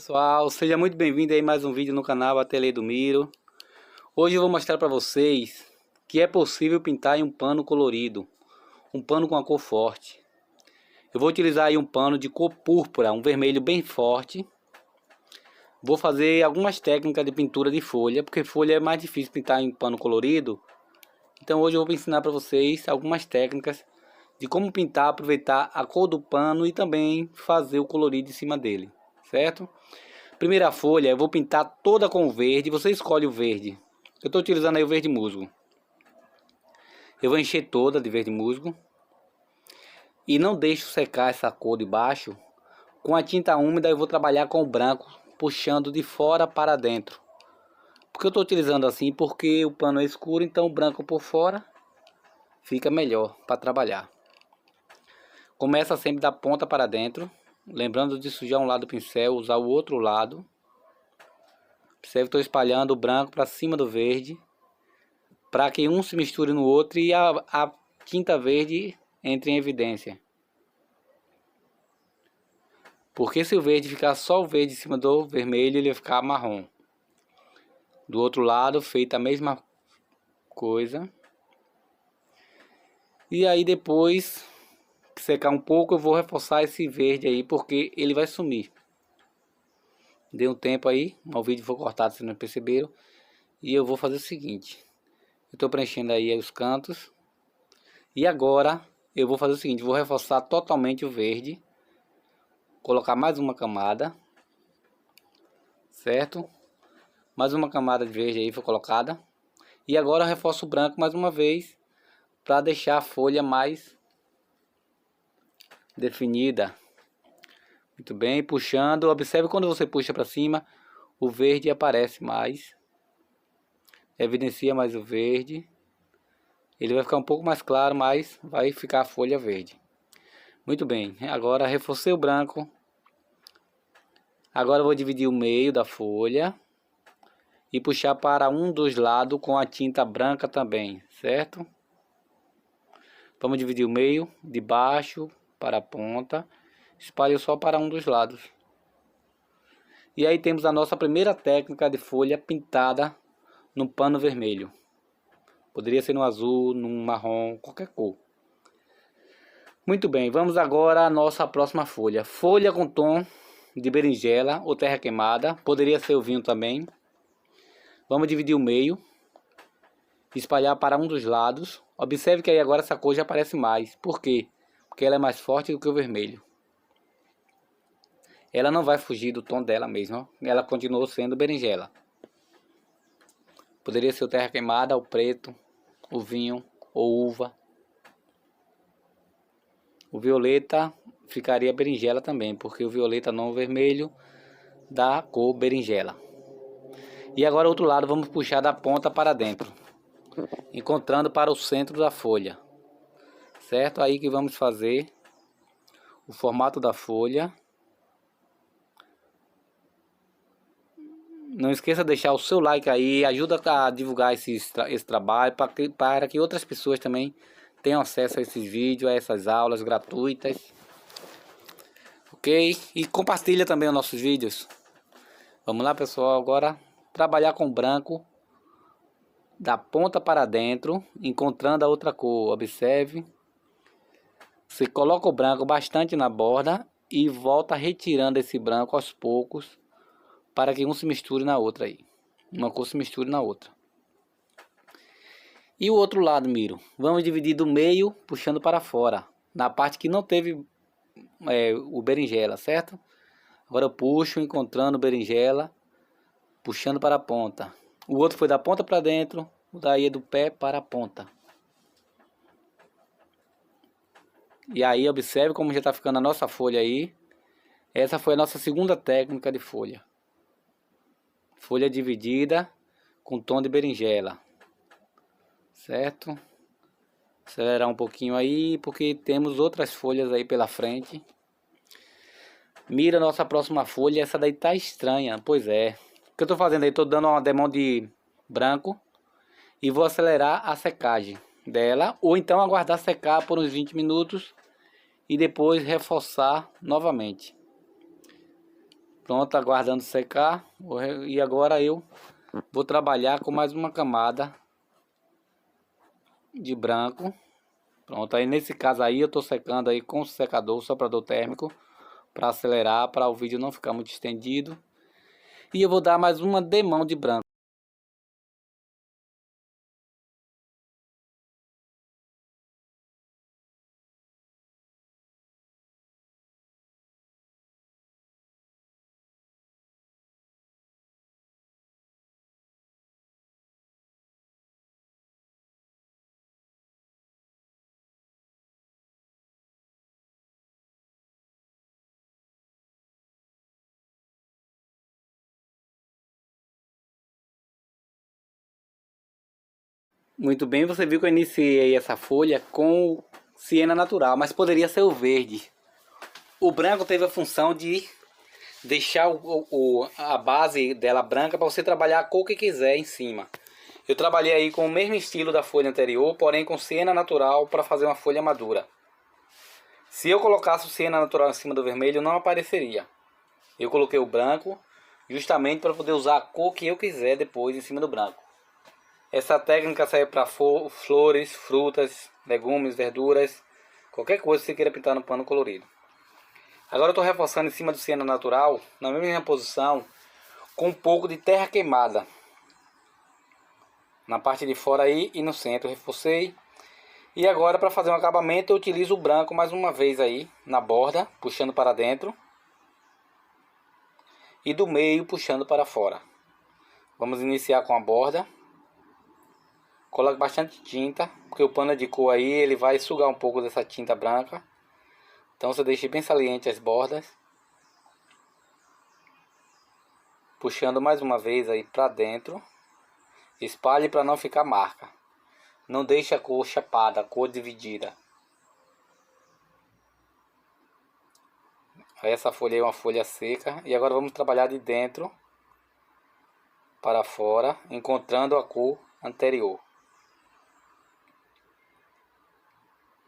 Pessoal, seja muito bem-vindo aí a mais um vídeo no canal Ateliê do Miro. Hoje eu vou mostrar para vocês que é possível pintar em um pano colorido, um pano com a cor forte. Eu vou utilizar aí um pano de cor púrpura, um vermelho bem forte. Vou fazer algumas técnicas de pintura de folha, porque folha é mais difícil pintar em pano colorido. Então hoje eu vou ensinar para vocês algumas técnicas de como pintar, aproveitar a cor do pano e também fazer o colorido em cima dele, certo? Primeira folha, eu vou pintar toda com verde. Você escolhe o verde. Eu estou utilizando aí o verde musgo. Eu vou encher toda de verde musgo. E não deixo secar essa cor de baixo. Com a tinta úmida eu vou trabalhar com o branco, puxando de fora para dentro. Porque eu estou utilizando assim porque o pano é escuro, então o branco por fora fica melhor para trabalhar. Começa sempre da ponta para dentro. Lembrando de sujar um lado do pincel, usar o outro lado. Observe que estou espalhando o branco para cima do verde, para que um se misture no outro e a tinta verde entre em evidência. Porque se o verde ficar só o verde em cima do vermelho, ele vai ficar marrom. Do outro lado, feita a mesma coisa. E aí depois que secar um pouco, eu vou reforçar esse verde aí, porque ele vai sumir. Dê um tempo aí, o vídeo foi cortado, vocês não perceberam. E eu vou fazer o seguinte. Eu estou preenchendo aí os cantos. E agora eu vou fazer o seguinte. Vou reforçar totalmente o verde. Colocar mais uma camada. Certo? Mais uma camada de verde aí foi colocada. E agora eu reforço o branco mais uma vez. Para deixar a folha mais definida. Muito bem, puxando. Observe quando você puxa para cima, o verde aparece mais. Evidencia mais o verde. Ele vai ficar um pouco mais claro, mas vai ficar a folha verde. Muito bem, agora reforcei o branco. Agora eu vou dividir o meio da folha. E puxar para um dos lados com a tinta branca também, certo? Vamos dividir o meio, de baixo para a ponta. Espalho só para um dos lados. E aí temos a nossa primeira técnica de folha pintada no pano vermelho. Poderia ser no azul, no marrom, qualquer cor. Muito bem, vamos agora à nossa próxima folha. Folha com tom de berinjela ou terra queimada. Poderia ser o vinho também. Vamos dividir o meio. Espalhar para um dos lados. Observe que aí agora essa cor já aparece mais. Por quê? Porque ela é mais forte do que o vermelho. Ela não vai fugir do tom dela mesmo. Ela continuou sendo berinjela. Poderia ser o terra queimada, o preto, o vinho ou uva. O violeta ficaria berinjela também, porque o violeta não o vermelho dá cor berinjela. E agora outro lado vamos puxar da ponta para dentro, encontrando para o centro da folha. Certo? Aí que vamos fazer o formato da folha. Não esqueça de deixar o seu like aí, ajuda a divulgar esse trabalho para que outras pessoas também tenham acesso a esses vídeos, a essas aulas gratuitas. Ok? E compartilha também os nossos vídeos. Vamos lá, pessoal, agora trabalhar com branco da ponta para dentro, encontrando a outra cor. Observe. Você coloca o branco bastante na borda e volta retirando esse branco aos poucos, para que um se misture na outra aí. Uma cor se misture na outra. E o outro lado, Miro. Vamos dividir do meio, puxando para fora. Na parte que não teve o berinjela, certo? Agora eu puxo, encontrando berinjela, puxando para a ponta. O outro foi da ponta para dentro, o daí é do pé para a ponta. E aí observe como já está ficando a nossa folha aí. Essa foi a nossa segunda técnica de folha. Folha dividida com tom de berinjela. Certo? Acelerar um pouquinho aí, porque temos outras folhas aí pela frente. Mira a nossa próxima folha. Essa daí tá estranha. Pois é. O que eu tô fazendo aí? Tô dando uma demão de branco. E vou acelerar a secagem dela. Ou então aguardar secar por uns 20 minutos. E depois reforçar novamente. Pronto, aguardando secar. E agora eu vou trabalhar com mais uma camada de branco. Pronto, aí nesse caso aí eu tô secando aí com o secador, soprador térmico, para acelerar, para o vídeo não ficar muito estendido. E eu vou dar mais uma demão de branco. Muito bem, você viu que eu iniciei essa folha com siena natural, mas poderia ser o verde. O branco teve a função de deixar a base dela branca para você trabalhar a cor que quiser em cima. Eu trabalhei aí com o mesmo estilo da folha anterior, porém com siena natural para fazer uma folha madura. Se eu colocasse o siena natural em cima do vermelho, não apareceria. Eu coloquei o branco justamente para poder usar a cor que eu quiser depois em cima do branco. Essa técnica serve para flores, frutas, legumes, verduras, qualquer coisa que você queira pintar no pano colorido. Agora eu estou reforçando em cima do siena natural, na mesma posição, com um pouco de terra queimada. Na parte de fora aí e no centro reforcei. E agora para fazer um acabamento eu utilizo o branco mais uma vez aí, na borda, puxando para dentro. E do meio puxando para fora. Vamos iniciar com a borda. Coloque bastante tinta, porque o pano de cor aí ele vai sugar um pouco dessa tinta branca. Então você deixa bem saliente as bordas. Puxando mais uma vez aí para dentro. Espalhe para não ficar marca. Não deixe a cor chapada, a cor dividida. Essa folha é uma folha seca. E agora vamos trabalhar de dentro para fora, encontrando a cor anterior.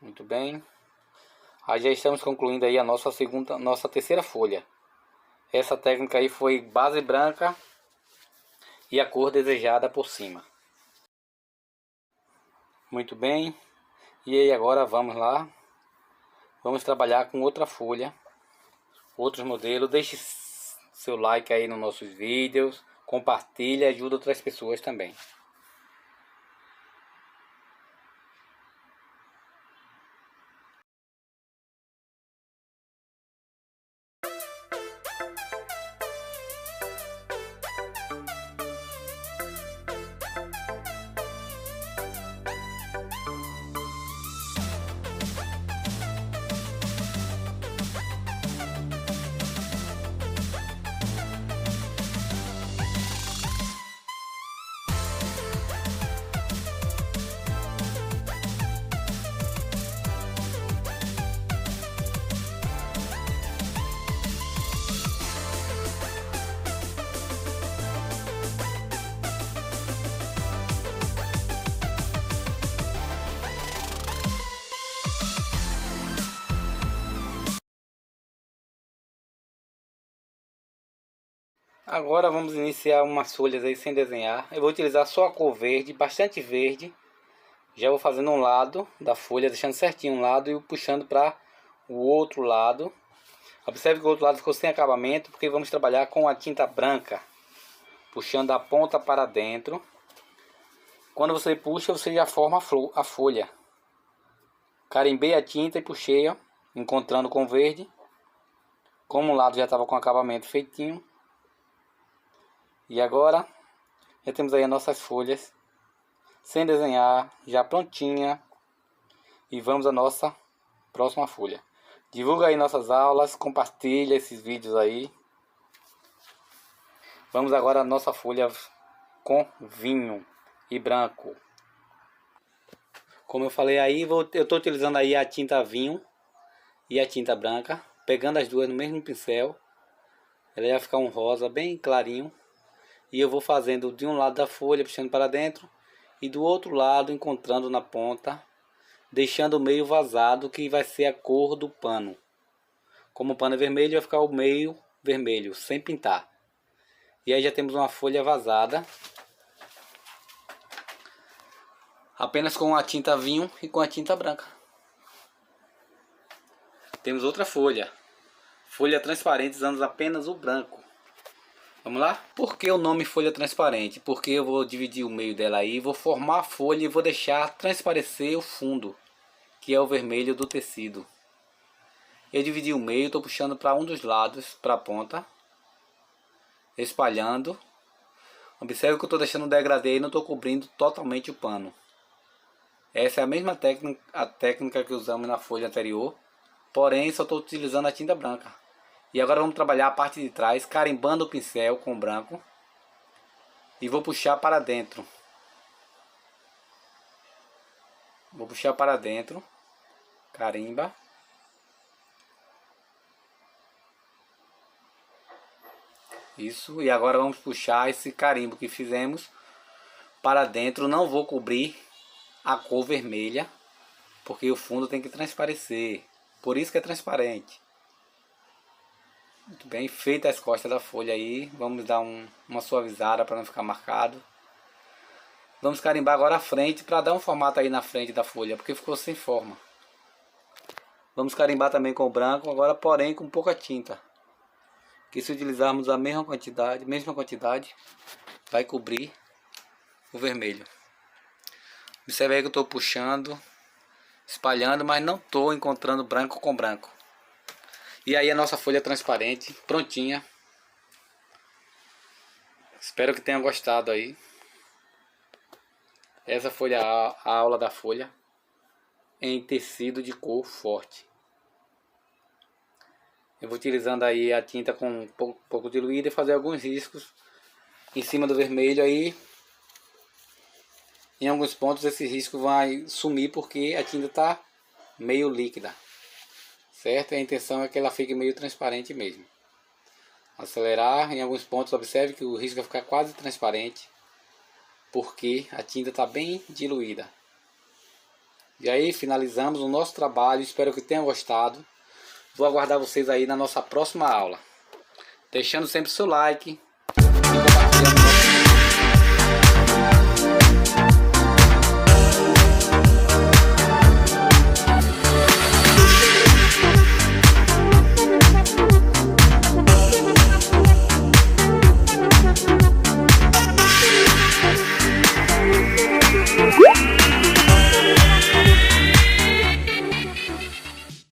Muito bem. Aí já estamos concluindo aí a nossa terceira folha. Essa técnica aí foi base branca e a cor desejada por cima. Muito bem. E aí agora vamos lá. Vamos trabalhar com outra folha, outros modelos. Deixe seu like aí nos nossos vídeos. Compartilhe e ajuda outras pessoas também. Agora vamos iniciar umas folhas aí sem desenhar. Eu vou utilizar só a cor verde, bastante verde. Já vou fazendo um lado da folha, deixando certinho um lado e puxando para o outro lado. Observe que o outro lado ficou sem acabamento, porque vamos trabalhar com a tinta branca. Puxando a ponta para dentro. Quando você puxa, você já forma a folha. Carimbei a tinta e puxei, ó, encontrando com o verde. Como o lado já estava com acabamento feitinho. E agora, já temos aí as nossas folhas, sem desenhar, já prontinha. E vamos à nossa próxima folha. Divulga aí nossas aulas, compartilha esses vídeos aí. Vamos agora à nossa folha com vinho e branco. Como eu falei aí, eu estou utilizando aí a tinta vinho e a tinta branca. Pegando as duas no mesmo pincel. Ela vai ficar um rosa bem clarinho. E eu vou fazendo de um lado da folha, puxando para dentro. E do outro lado, encontrando na ponta. Deixando o meio vazado, que vai ser a cor do pano. Como o pano é vermelho, vai ficar o meio vermelho, sem pintar. E aí já temos uma folha vazada, apenas com a tinta vinho e com a tinta branca. Temos outra folha, folha transparente, usando apenas o branco. Vamos lá? Por que o nome folha transparente? Porque eu vou dividir o meio dela aí, vou formar a folha e vou deixar transparecer o fundo, que é o vermelho do tecido. Eu dividi o meio, estou puxando para um dos lados, para a ponta, espalhando. Observe que eu estou deixando um degradê e não estou cobrindo totalmente o pano. Essa é a mesma técnica que usamos na folha anterior, porém só estou utilizando a tinta branca. E agora vamos trabalhar a parte de trás, carimbando o pincel com branco. E vou puxar para dentro. Vou puxar para dentro. Carimba. Isso. E agora vamos puxar esse carimbo que fizemos para dentro. Não vou cobrir a cor vermelha, porque o fundo tem que transparecer. Por isso que é transparente. Muito bem, feita as costas da folha aí, vamos dar uma suavizada para não ficar marcado. Vamos carimbar agora a frente para dar um formato aí na frente da folha, porque ficou sem forma. Vamos carimbar também com o branco, agora porém com pouca tinta. Que se utilizarmos a mesma quantidade, vai cobrir o vermelho. Observe aí que eu estou puxando, espalhando, mas não estou encontrando branco com branco. E aí a nossa folha transparente, prontinha. Espero que tenham gostado aí. Essa foi a aula da folha em tecido de cor forte. Eu vou utilizando aí a tinta com um pouco diluída e fazer alguns riscos em cima do vermelho aí. Em alguns pontos esse risco vai sumir porque a tinta está meio líquida. Certo? E a intenção é que ela fique meio transparente mesmo. Acelerar em alguns pontos, observe que o risco vai ficar quase transparente, porque a tinta está bem diluída. E aí finalizamos o nosso trabalho, espero que tenham gostado. Vou aguardar vocês aí na nossa próxima aula. Deixando sempre seu like e compartilhando.